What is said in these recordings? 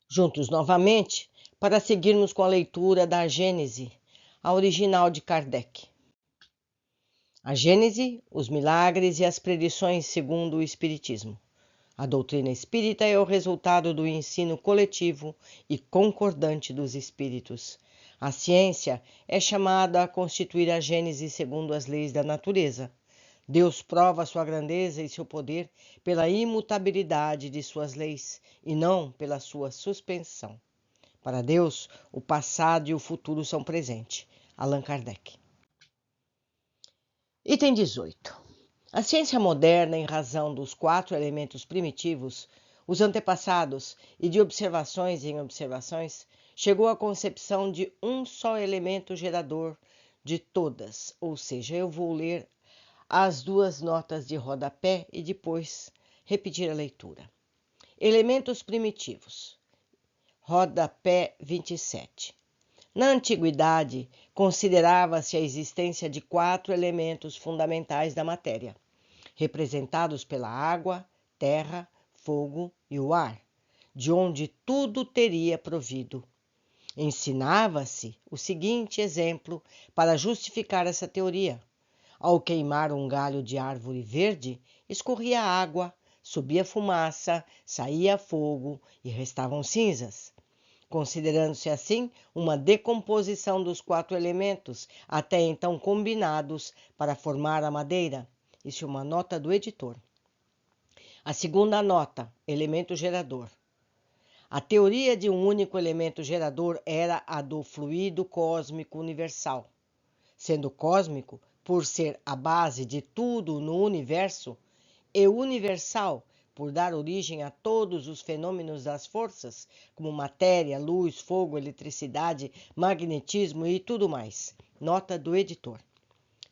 juntos novamente para seguirmos com a leitura da Gênese, a original de Kardec. A Gênese, os milagres e as predições segundo o Espiritismo. A doutrina espírita é o resultado do ensino coletivo e concordante dos espíritos. A ciência é chamada a constituir a Gênese segundo as leis da natureza. Deus prova sua grandeza e seu poder pela imutabilidade de suas leis e não pela sua suspensão. Para Deus, o passado e o futuro são presente. Allan Kardec. Item 18. A ciência moderna, em razão dos 4 elementos primitivos, os antepassados e de observações em observações, chegou à concepção de um só elemento gerador de todas, ou seja, eu vou ler as 2 notas de rodapé e depois repetir a leitura. Elementos primitivos. Rodapé 27. Na antiguidade, considerava-se a existência de 4 elementos fundamentais da matéria, representados pela água, terra, fogo e o ar, de onde tudo teria provido. Ensinava-se o seguinte exemplo para justificar essa teoria. Ao queimar um galho de árvore verde, escorria água, subia fumaça, saía fogo e restavam cinzas, considerando-se assim uma decomposição dos 4 elementos até então combinados para formar a madeira. Isso é uma nota do editor. A segunda nota, elemento gerador. A teoria de um único elemento gerador era a do fluido cósmico universal. Sendo cósmico, por ser a base de tudo no universo, e universal, por dar origem a todos os fenômenos das forças, como matéria, luz, fogo, eletricidade, magnetismo e tudo mais. Nota do editor.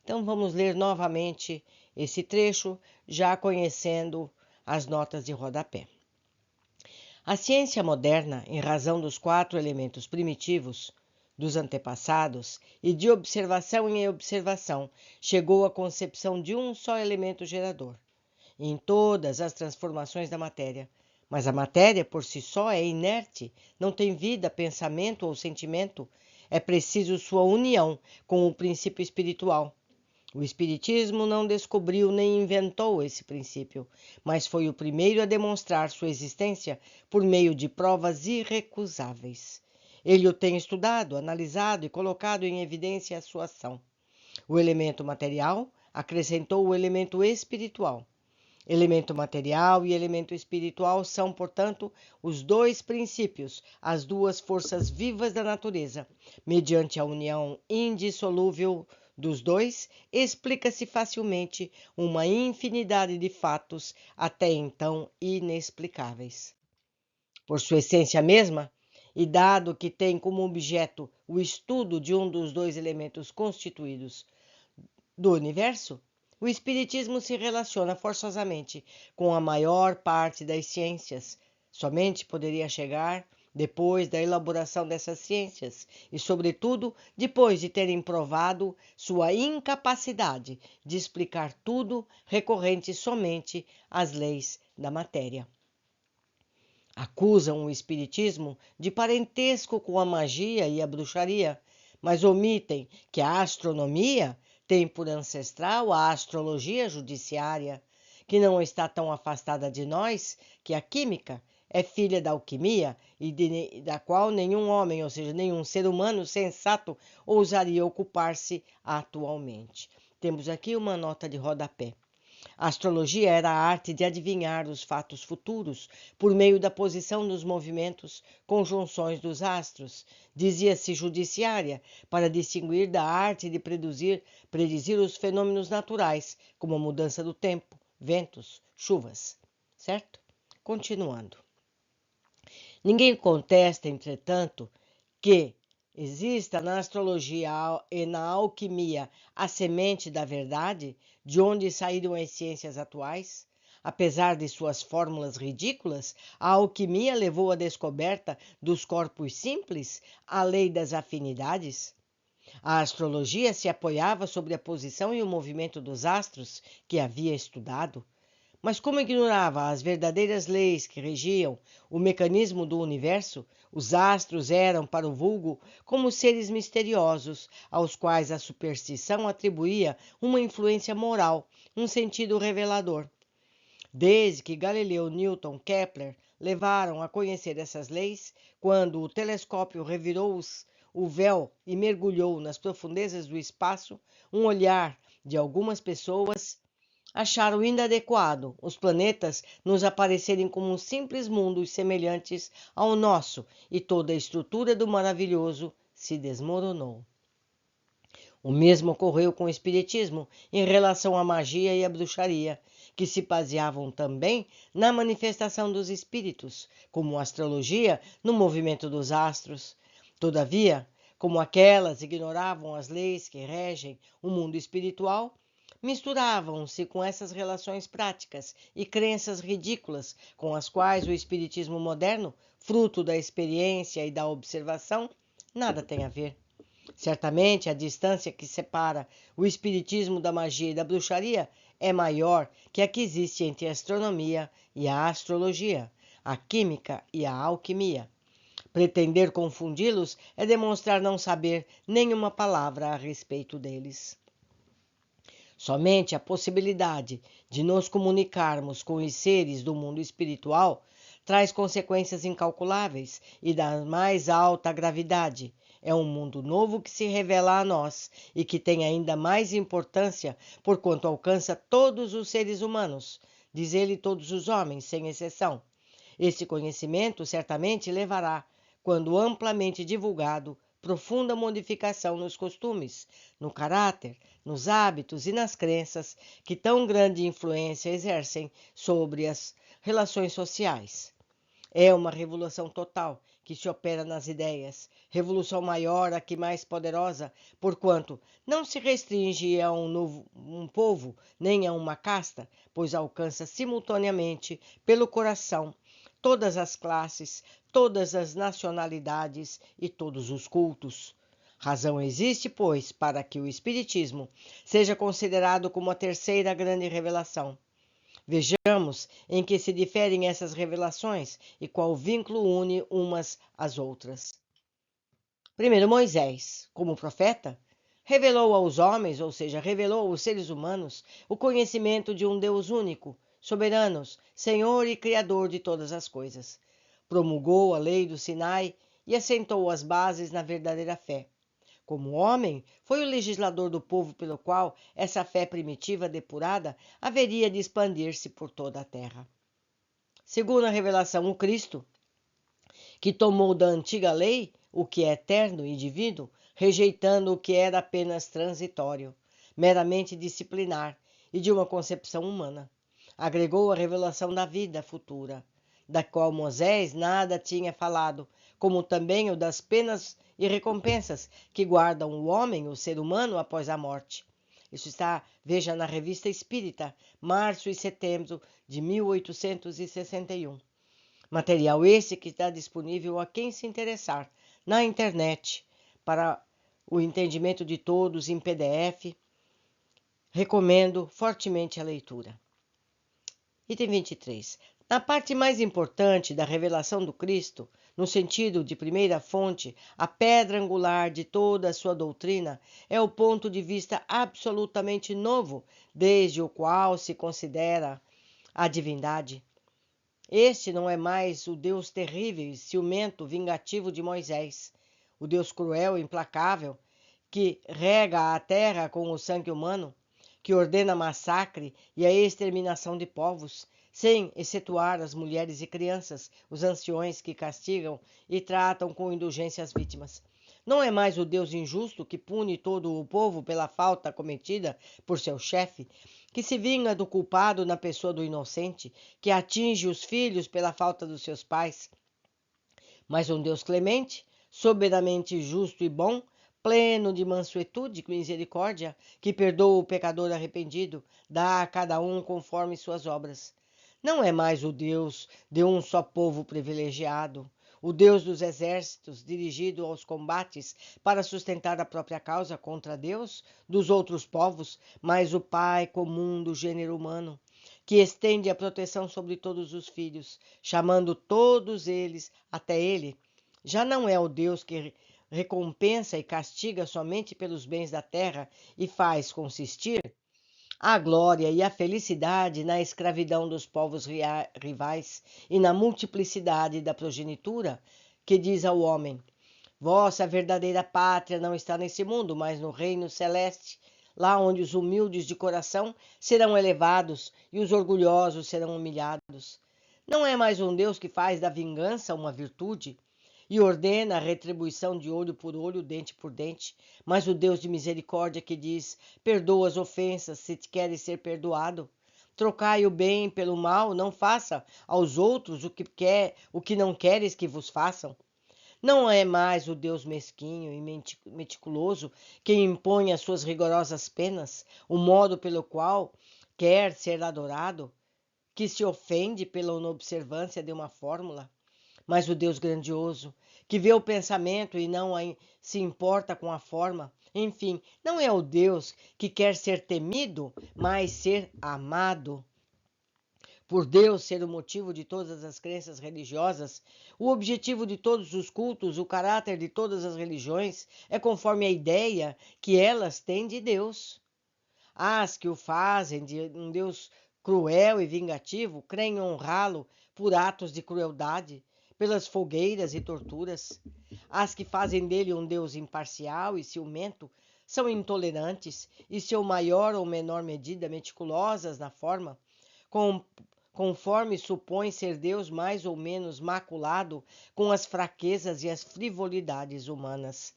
Então vamos ler novamente esse trecho, já conhecendo as notas de rodapé. A ciência moderna, em razão dos 4 elementos primitivos dos antepassados e de observação em observação, chegou à concepção de um só elemento gerador em todas as transformações da matéria. Mas a matéria por si só é inerte, não tem vida, pensamento ou sentimento. É preciso sua união com o princípio espiritual. O Espiritismo não descobriu nem inventou esse princípio, mas foi o primeiro a demonstrar sua existência por meio de provas irrecusáveis. Ele o tem estudado, analisado e colocado em evidência a sua ação. O elemento material acrescentou o elemento espiritual. Elemento material e elemento espiritual são, portanto, os 2 princípios, as 2 forças vivas da natureza. Mediante a união indissolúvel dos 2, explica-se facilmente uma infinidade de fatos até então inexplicáveis. Por sua essência mesma, e dado que tem como objeto o estudo de um dos 2 elementos constituídos do universo, o Espiritismo se relaciona forçosamente com a maior parte das ciências. Somente poderia chegar depois da elaboração dessas ciências e, sobretudo, depois de terem provado sua incapacidade de explicar tudo recorrente somente às leis da matéria. Acusam o Espiritismo de parentesco com a magia e a bruxaria, mas omitem que a astronomia tem por ancestral a astrologia judiciária, que não está tão afastada de nós que a química é filha da alquimia e da qual nenhum homem, ou seja, nenhum ser humano sensato ousaria ocupar-se atualmente. Temos aqui uma nota de rodapé. A astrologia era a arte de adivinhar os fatos futuros por meio da posição dos movimentos, conjunções dos astros. Dizia-se judiciária para distinguir da arte de predizer os fenômenos naturais, como a mudança do tempo, ventos, chuvas. Certo? Continuando. Ninguém contesta, entretanto, que exista na astrologia e na alquimia a semente da verdade, de onde saíram as ciências atuais. Apesar de suas fórmulas ridículas, a alquimia levou à descoberta dos corpos simples, a lei das afinidades. A astrologia se apoiava sobre a posição e o movimento dos astros que havia estudado. Mas como ignorava as verdadeiras leis que regiam o mecanismo do universo, os astros eram para o vulgo como seres misteriosos, aos quais a superstição atribuía uma influência moral, um sentido revelador. Desde que Galileu, Newton, Kepler levaram a conhecer essas leis, quando o telescópio revirou o véu e mergulhou nas profundezas do espaço, um olhar de algumas pessoas acharam inadequado os planetas nos aparecerem como simples mundos semelhantes ao nosso, e toda a estrutura do maravilhoso se desmoronou. O mesmo ocorreu com o espiritismo em relação à magia e à bruxaria, que se baseavam também na manifestação dos espíritos, como a astrologia no movimento dos astros. Todavia, como aquelas ignoravam as leis que regem o mundo espiritual, misturavam-se com essas relações práticas e crenças ridículas com as quais o espiritismo moderno, fruto da experiência e da observação, nada tem a ver. Certamente, a distância que separa o espiritismo da magia e da bruxaria é maior que a que existe entre a astronomia e a astrologia, a química e a alquimia. Pretender confundi-los é demonstrar não saber nenhuma palavra a respeito deles. Somente a possibilidade de nos comunicarmos com os seres do mundo espiritual traz consequências incalculáveis e da mais alta gravidade. É um mundo novo que se revela a nós e que tem ainda mais importância porquanto alcança todos os seres humanos, diz ele todos os homens, sem exceção. Esse conhecimento certamente levará, quando amplamente divulgado, profunda modificação nos costumes, no caráter, nos hábitos e nas crenças que tão grande influência exercem sobre as relações sociais. É uma revolução total que se opera nas ideias, revolução maior, a que mais poderosa, porquanto não se restringe a um povo nem a uma casta, pois alcança simultaneamente pelo coração todas as classes, todas as nacionalidades e todos os cultos. Razão existe, pois, para que o Espiritismo seja considerado como a terceira grande revelação. Vejamos em que se diferem essas revelações e qual vínculo une umas às outras. Primeiro, Moisés, como profeta, revelou aos homens, ou seja, revelou aos seres humanos, o conhecimento de um Deus único, soberano, Senhor e Criador de todas as coisas. Promulgou a lei do Sinai e assentou as bases na verdadeira fé. Como homem, foi o legislador do povo pelo qual essa fé primitiva depurada haveria de expandir-se por toda a terra. Segundo a revelação, o Cristo, que tomou da antiga lei o que é eterno e divino, rejeitando o que era apenas transitório, meramente disciplinar e de uma concepção humana. Agregou a revelação da vida futura, da qual Moisés nada tinha falado, como também o das penas e recompensas que guardam o homem, o ser humano, após a morte. Isso está, veja, na Revista Espírita, março e setembro de 1861. Material esse que está disponível a quem se interessar na internet para o entendimento de todos em PDF. Recomendo fortemente a leitura. Item 23. Na parte mais importante da revelação do Cristo, no sentido de primeira fonte, a pedra angular de toda a sua doutrina é o ponto de vista absolutamente novo, desde o qual se considera a divindade. Este não é mais o Deus terrível e ciumento vingativo de Moisés, o Deus cruel e implacável, que rega a terra com o sangue humano, que ordena massacre e a exterminação de povos, sem excetuar as mulheres e crianças, os anciões que castigam e tratam com indulgência as vítimas. Não é mais o Deus injusto que pune todo o povo pela falta cometida por seu chefe, que se vinga do culpado na pessoa do inocente, que atinge os filhos pela falta dos seus pais. Mas um Deus clemente, soberanamente justo e bom, pleno de mansuetude e misericórdia, que perdoa o pecador arrependido, dá a cada um conforme suas obras. Não é mais o Deus de um só povo privilegiado, o Deus dos exércitos, dirigido aos combates para sustentar a própria causa contra Deus dos outros povos, mas o Pai comum do gênero humano, que estende a proteção sobre todos os filhos, chamando todos eles até ele, já não é o Deus que recompensa e castiga somente pelos bens da terra e faz consistir a glória e a felicidade na escravidão dos povos rivais e na multiplicidade da progenitura, que diz ao homem: vossa verdadeira pátria não está nesse mundo, mas no reino celeste, lá onde os humildes de coração serão elevados e os orgulhosos serão humilhados. Não é mais um Deus que faz da vingança uma virtude e ordena a retribuição de olho por olho, dente por dente, mas o Deus de misericórdia que diz: perdoa as ofensas se te queres ser perdoado. Trocai o bem pelo mal, não faça aos outros o que não queres que vos façam. Não é mais o Deus mesquinho e meticuloso que impõe as suas rigorosas penas, o modo pelo qual quer ser adorado, que se ofende pela inobservância de uma fórmula, mas o Deus grandioso, que vê o pensamento e não se importa com a forma. Enfim, não é o Deus que quer ser temido, mas ser amado. Por Deus ser o motivo de todas as crenças religiosas, o objetivo de todos os cultos, o caráter de todas as religiões, é conforme a ideia que elas têm de Deus. As que o fazem de um Deus cruel e vingativo creem honrá-lo por atos de crueldade, pelas fogueiras e torturas. As que fazem dele um Deus imparcial e ciumento são intolerantes e, seu maior ou menor medida, meticulosas na forma, conforme supõe ser Deus mais ou menos maculado com as fraquezas e as frivolidades humanas.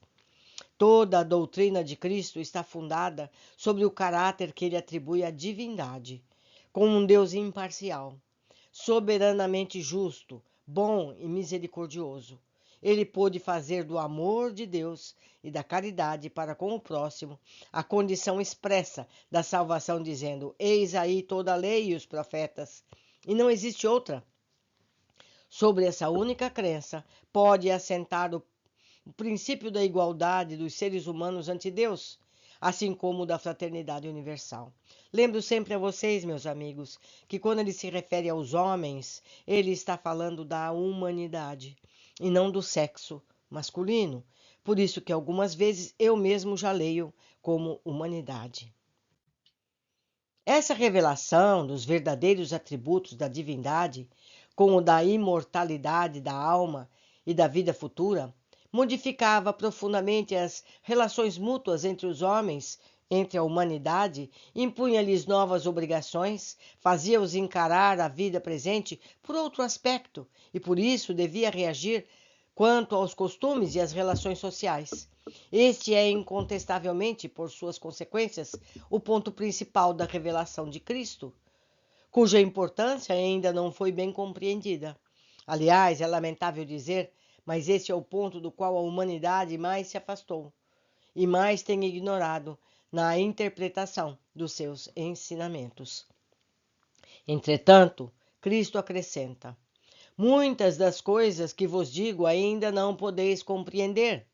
Toda a doutrina de Cristo está fundada sobre o caráter que ele atribui à divindade, como um Deus imparcial, soberanamente justo, bom e misericordioso. Ele pôde fazer do amor de Deus e da caridade para com o próximo a condição expressa da salvação, dizendo: eis aí toda a lei e os profetas, e não existe outra. Sobre essa única crença pode assentar o princípio da igualdade dos seres humanos ante Deus, assim como o da fraternidade universal. Lembro sempre a vocês, meus amigos, que quando ele se refere aos homens, ele está falando da humanidade e não do sexo masculino. Por isso que algumas vezes eu mesmo já leio como humanidade. Essa revelação dos verdadeiros atributos da divindade, como o da imortalidade da alma e da vida futura, modificava profundamente as relações mútuas entre os homens, entre a humanidade, impunha-lhes novas obrigações, fazia-os encarar a vida presente por outro aspecto e por isso devia reagir quanto aos costumes e às relações sociais. Este é incontestavelmente, por suas consequências, o ponto principal da revelação de Cristo, cuja importância ainda não foi bem compreendida. Aliás, é lamentável dizer, mas esse é o ponto do qual a humanidade mais se afastou e mais tem ignorado na interpretação dos seus ensinamentos. Entretanto, Cristo acrescenta: muitas das coisas que vos digo ainda não podeis compreender,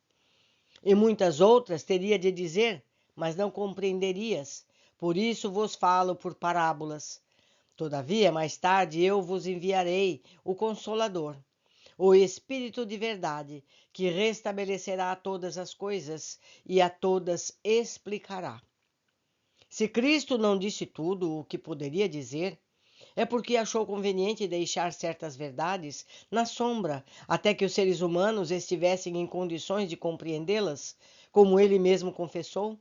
e muitas outras teria de dizer, mas não compreenderias. Por isso vos falo por parábolas. Todavia, mais tarde eu vos enviarei o Consolador, o Espírito de verdade, que restabelecerá todas as coisas e a todas explicará. Se Cristo não disse tudo o que poderia dizer, é porque achou conveniente deixar certas verdades na sombra, até que os seres humanos estivessem em condições de compreendê-las, como ele mesmo confessou.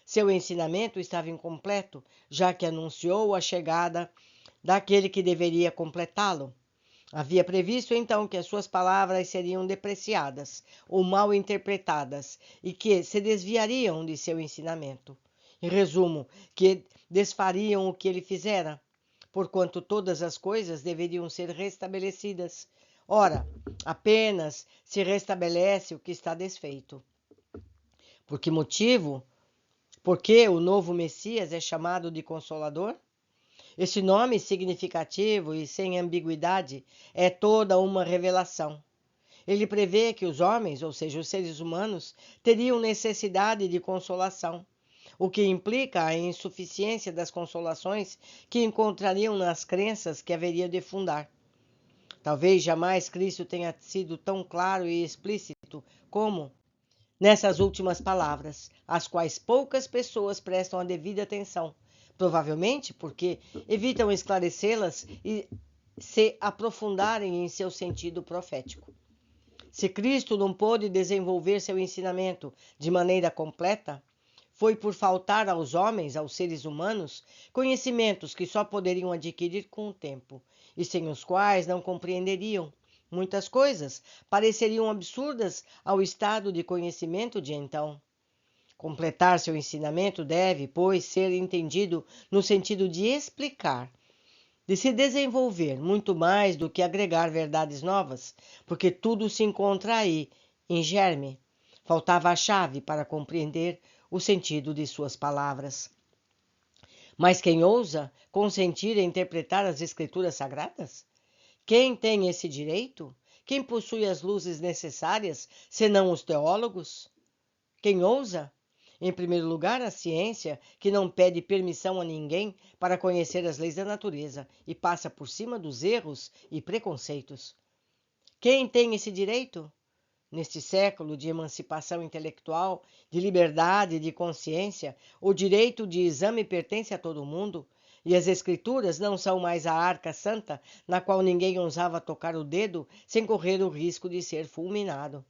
Seu ensinamento estava incompleto, já que anunciou a chegada daquele que deveria completá-lo. Havia previsto então que as suas palavras seriam depreciadas ou mal interpretadas e que se desviariam de seu ensinamento. Em resumo, que desfariam o que ele fizera, porquanto todas as coisas deveriam ser restabelecidas. Ora, apenas se restabelece o que está desfeito. Por que motivo? Porque o novo Messias é chamado de Consolador? Esse nome significativo e sem ambiguidade é toda uma revelação. Ele prevê que os homens, ou seja, os seres humanos, teriam necessidade de consolação. o que implica a insuficiência das consolações que encontrariam nas crenças que haveria de fundar. Talvez jamais Cristo tenha sido tão claro e explícito como nessas últimas palavras, às quais poucas pessoas prestam a devida atenção, provavelmente porque evitam esclarecê-las e se aprofundarem em seu sentido profético. Se Cristo não pôde desenvolver seu ensinamento de maneira completa, foi por faltar aos homens, aos seres humanos, conhecimentos que só poderiam adquirir com o tempo, e sem os quais não compreenderiam. Muitas coisas pareceriam absurdas ao estado de conhecimento de então. Completar seu ensinamento deve, pois, ser entendido no sentido de explicar, de se desenvolver muito mais do que agregar verdades novas, porque tudo se encontra aí, em germe. Faltava a chave para compreender o sentido de suas palavras. Mas quem ousa consentir em interpretar as Escrituras Sagradas? Quem tem esse direito? Quem possui as luzes necessárias, senão os teólogos? Quem ousa? Em primeiro lugar, a ciência, que não pede permissão a ninguém para conhecer as leis da natureza e passa por cima dos erros e preconceitos. Quem tem esse direito? Neste século de emancipação intelectual, de liberdade de consciência, o direito de exame pertence a todo mundo, e as Escrituras não são mais a arca santa na qual ninguém ousava tocar o dedo sem correr o risco de ser fulminado.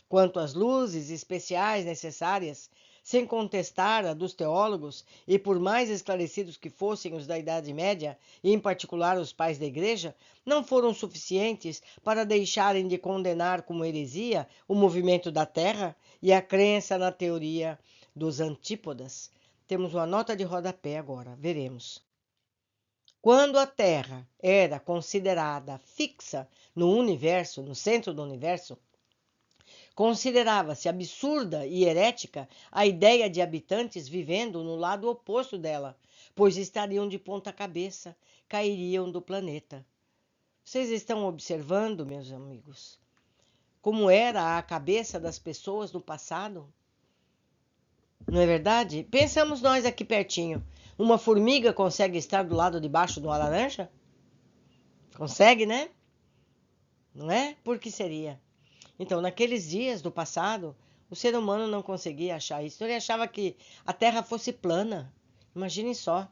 Quanto às luzes especiais necessárias, sem contestar a dos teólogos, e por mais esclarecidos que fossem os da Idade Média, e em particular os pais da Igreja, não foram suficientes para deixarem de condenar como heresia o movimento da Terra e a crença na teoria dos antípodas. Temos uma nota de rodapé agora, veremos. Quando a Terra era considerada fixa no universo, no centro do universo, considerava-se absurda e herética a ideia de habitantes vivendo no lado oposto dela, pois estariam de ponta cabeça, cairiam do planeta. Vocês estão observando, meus amigos, como era a cabeça das pessoas no passado? Não é verdade? Pensamos nós aqui pertinho. Uma formiga consegue estar do lado de baixo de uma laranja? Consegue, né? Não é? Por que seria? Então, naqueles dias do passado, o ser humano não conseguia achar isso. Ele achava que a Terra fosse plana. Imaginem só.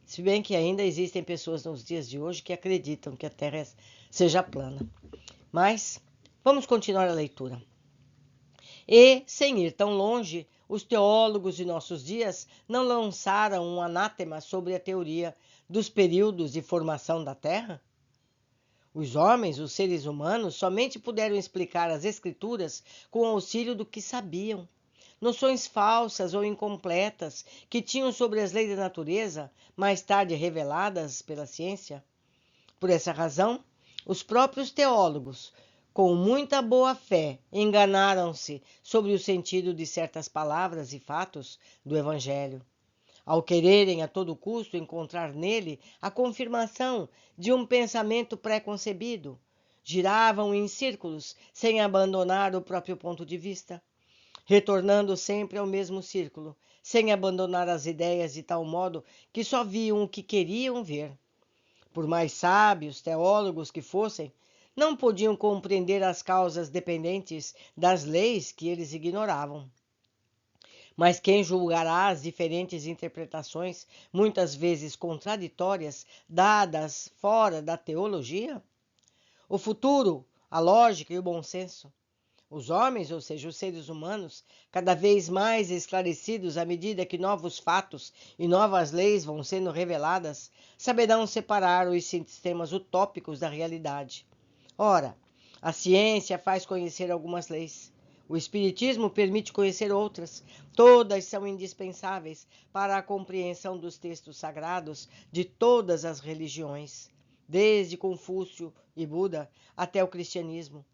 Se bem que ainda existem pessoas nos dias de hoje que acreditam que a Terra seja plana. Mas, vamos continuar a leitura. E, sem ir tão longe, os teólogos de nossos dias não lançaram um anátema sobre a teoria dos períodos de formação da Terra? Os homens, os seres humanos, somente puderam explicar as Escrituras com o auxílio do que sabiam. Noções falsas ou incompletas que tinham sobre as leis da natureza, mais tarde reveladas pela ciência. Por essa razão, os próprios teólogos, com muita boa fé, enganaram-se sobre o sentido de certas palavras e fatos do Evangelho. Ao quererem a todo custo encontrar nele a confirmação de um pensamento pré-concebido, giravam em círculos sem abandonar o próprio ponto de vista, retornando sempre ao mesmo círculo, sem abandonar as ideias de tal modo que só viam o que queriam ver. Por mais sábios, teólogos que fossem, não podiam compreender as causas dependentes das leis que eles ignoravam. Mas quem julgará as diferentes interpretações, muitas vezes contraditórias, dadas fora da teologia? O futuro, a lógica e o bom senso. Os homens, ou seja, os seres humanos, cada vez mais esclarecidos à medida que novos fatos e novas leis vão sendo reveladas, saberão separar os sistemas utópicos da realidade. Ora, a ciência faz conhecer algumas leis. O Espiritismo permite conhecer outras. Todas são indispensáveis para a compreensão dos textos sagrados de todas as religiões, desde Confúcio e Buda até o cristianismo.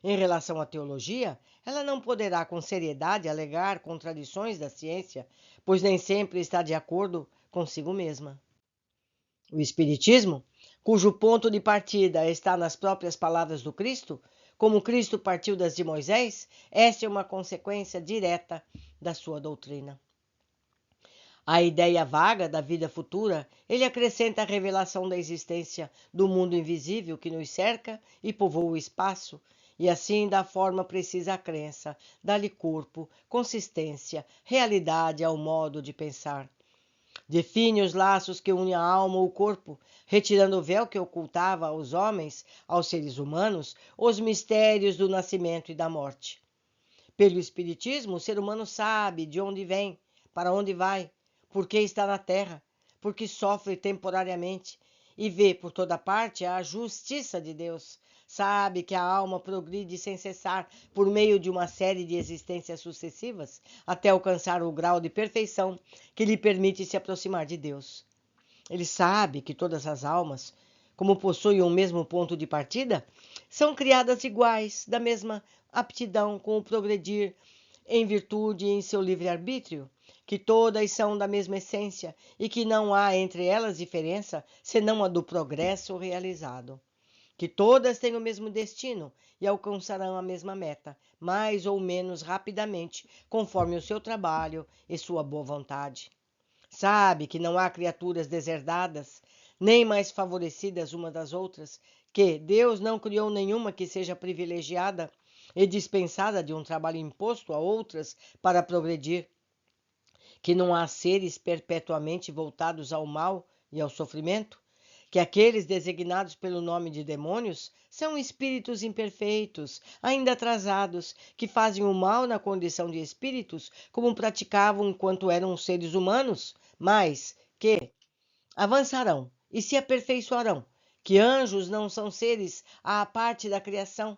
Em relação à teologia, ela não poderá com seriedade alegar contradições da ciência, pois nem sempre está de acordo consigo mesma. O Espiritismo, cujo ponto de partida está nas próprias palavras do Cristo, como Cristo partiu das de Moisés, esta é uma consequência direta da sua doutrina. À ideia vaga da vida futura, ele acrescenta a revelação da existência do mundo invisível que nos cerca e povoa o espaço, e assim dá forma precisa à crença, dá-lhe corpo, consistência, realidade ao modo de pensar. Define os laços que unem a alma ao corpo, retirando o véu que ocultava aos homens, aos seres humanos, os mistérios do nascimento e da morte. Pelo Espiritismo, o ser humano sabe de onde vem, para onde vai, por que está na Terra, por que sofre temporariamente e vê por toda parte a justiça de Deus. Sabe que a alma progride sem cessar por meio de uma série de existências sucessivas até alcançar o grau de perfeição que lhe permite se aproximar de Deus. Ele sabe que todas as almas, como possuem o mesmo ponto de partida, são criadas iguais, da mesma aptidão com o progredir em virtude em seu livre-arbítrio, que todas são da mesma essência e que não há entre elas diferença senão a do progresso realizado. Que todas têm o mesmo destino e alcançarão a mesma meta, mais ou menos rapidamente, conforme o seu trabalho e sua boa vontade. Sabe que não há criaturas deserdadas, nem mais favorecidas umas das outras, que Deus não criou nenhuma que seja privilegiada e dispensada de um trabalho imposto a outras para progredir, que não há seres perpetuamente voltados ao mal e ao sofrimento, que aqueles designados pelo nome de demônios são espíritos imperfeitos, ainda atrasados, que fazem o mal na condição de espíritos, como praticavam enquanto eram seres humanos, mas que avançarão e se aperfeiçoarão, que anjos não são seres à parte da criação,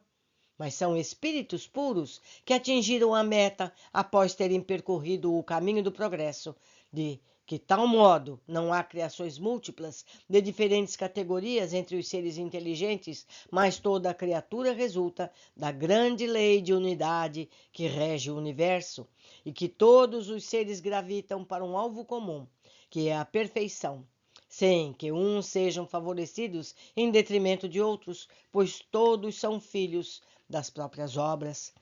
mas são espíritos puros que atingiram a meta após terem percorrido o caminho do progresso, de que tal modo não há criações múltiplas de diferentes categorias entre os seres inteligentes, mas toda a criatura resulta da grande lei de unidade que rege o universo, e que todos os seres gravitam para um alvo comum, que é a perfeição, sem que uns sejam favorecidos em detrimento de outros, pois todos são filhos das próprias obras.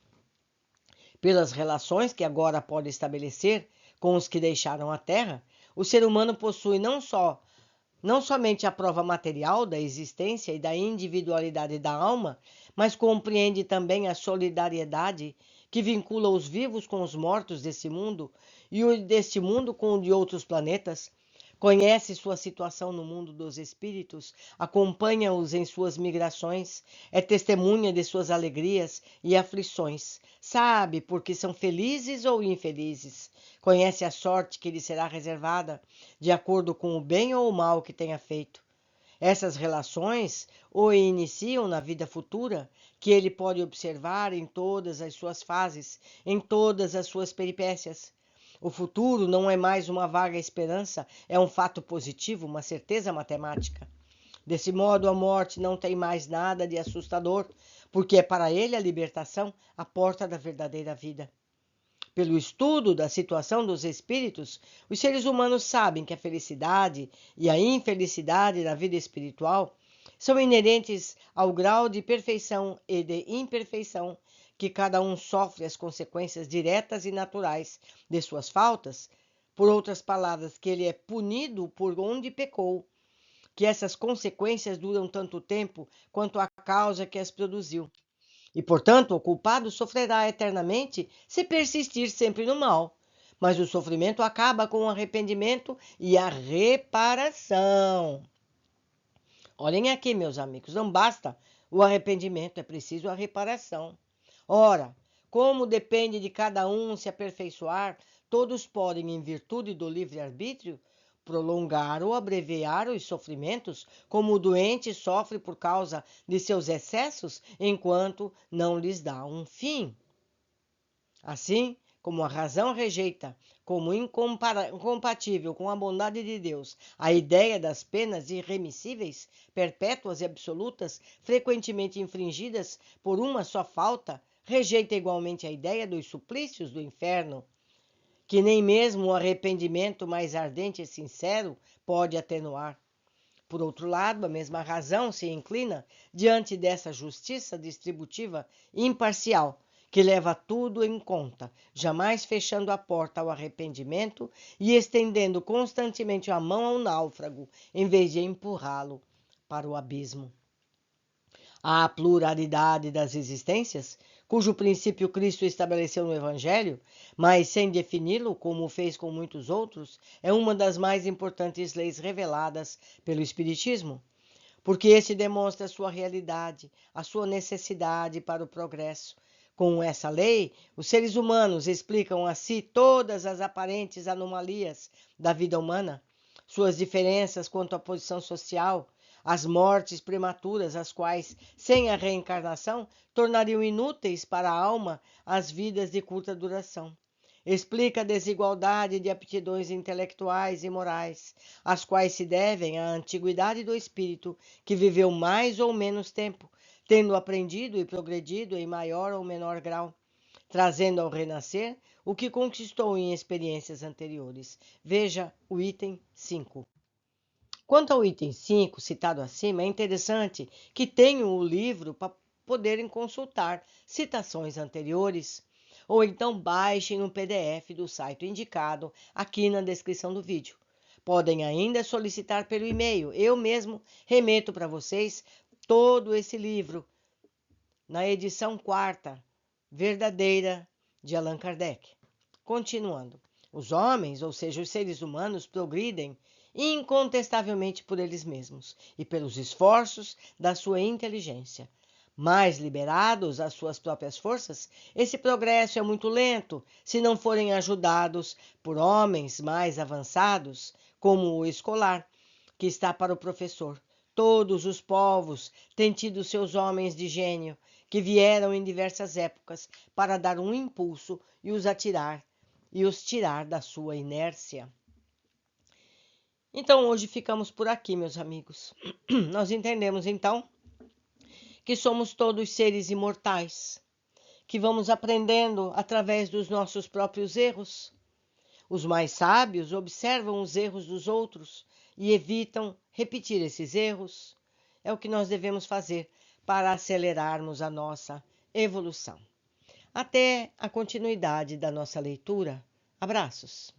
Pelas relações que agora pode estabelecer com os que deixaram a Terra, o ser humano possui não somente a prova material da existência e da individualidade da alma, mas compreende também a solidariedade que vincula os vivos com os mortos desse mundo e o deste mundo com o de outros planetas. Conhece sua situação no mundo dos espíritos, acompanha-os em suas migrações, é testemunha de suas alegrias e aflições, sabe por que são felizes ou infelizes, conhece a sorte que lhe será reservada, de acordo com o bem ou o mal que tenha feito. Essas relações o iniciam na vida futura, que ele pode observar em todas as suas fases, em todas as suas peripécias. O futuro não é mais uma vaga esperança, é um fato positivo, uma certeza matemática. Desse modo, a morte não tem mais nada de assustador, porque é para ele a libertação a porta da verdadeira vida. Pelo estudo da situação dos espíritos, os seres humanos sabem que a felicidade e a infelicidade da vida espiritual são inerentes ao grau de perfeição e de imperfeição que cada um sofre as consequências diretas e naturais de suas faltas, por outras palavras, que ele é punido por onde pecou, que essas consequências duram tanto tempo quanto a causa que as produziu. E, portanto, o culpado sofrerá eternamente se persistir sempre no mal. Mas o sofrimento acaba com o arrependimento e a reparação. Olhem aqui, meus amigos, não basta o arrependimento, é preciso a reparação. Ora, como depende de cada um se aperfeiçoar, todos podem, em virtude do livre-arbítrio, prolongar ou abreviar os sofrimentos, como o doente sofre por causa de seus excessos, enquanto não lhes dá um fim. Assim, como a razão rejeita como incompatível com a bondade de Deus a ideia das penas irremissíveis, perpétuas e absolutas, frequentemente infringidas por uma só falta, rejeita igualmente a ideia dos suplícios do inferno, que nem mesmo o arrependimento mais ardente e sincero pode atenuar. Por outro lado, a mesma razão se inclina diante dessa justiça distributiva imparcial, que leva tudo em conta, jamais fechando a porta ao arrependimento e estendendo constantemente a mão ao náufrago, em vez de empurrá-lo para o abismo. A pluralidade das existências, cujo princípio Cristo estabeleceu no Evangelho, mas sem defini-lo, como fez com muitos outros, é uma das mais importantes leis reveladas pelo Espiritismo, porque esse demonstra a sua realidade, a sua necessidade para o progresso. Com essa lei, os seres humanos explicam a si todas as aparentes anomalias da vida humana, suas diferenças quanto à posição social, as mortes prematuras, as quais, sem a reencarnação, tornariam inúteis para a alma as vidas de curta duração. Explica a desigualdade de aptidões intelectuais e morais, as quais se devem à antiguidade do espírito, que viveu mais ou menos tempo, tendo aprendido e progredido em maior ou menor grau, trazendo ao renascer o que conquistou em experiências anteriores. Veja o item 5. Quanto ao item 5, citado acima, é interessante que tenham o livro para poderem consultar citações anteriores, ou então baixem um PDF do site indicado aqui na descrição do vídeo. Podem ainda solicitar pelo e-mail. Eu mesmo remeto para vocês todo esse livro na edição 4ª, verdadeira, de Allan Kardec. Continuando. Os homens, ou seja, os seres humanos, progridem incontestavelmente por eles mesmos e pelos esforços da sua inteligência. Mais liberados às suas próprias forças, esse progresso é muito lento se não forem ajudados por homens mais avançados, como o escolar, que está para o professor. Todos os povos têm tido seus homens de gênio, que vieram em diversas épocas para dar um impulso e os tirar da sua inércia. Então, hoje ficamos por aqui, meus amigos. Nós entendemos, então, que somos todos seres imortais, que vamos aprendendo através dos nossos próprios erros. Os mais sábios observam os erros dos outros e evitam repetir esses erros. É o que nós devemos fazer para acelerarmos a nossa evolução. Até a continuidade da nossa leitura. Abraços!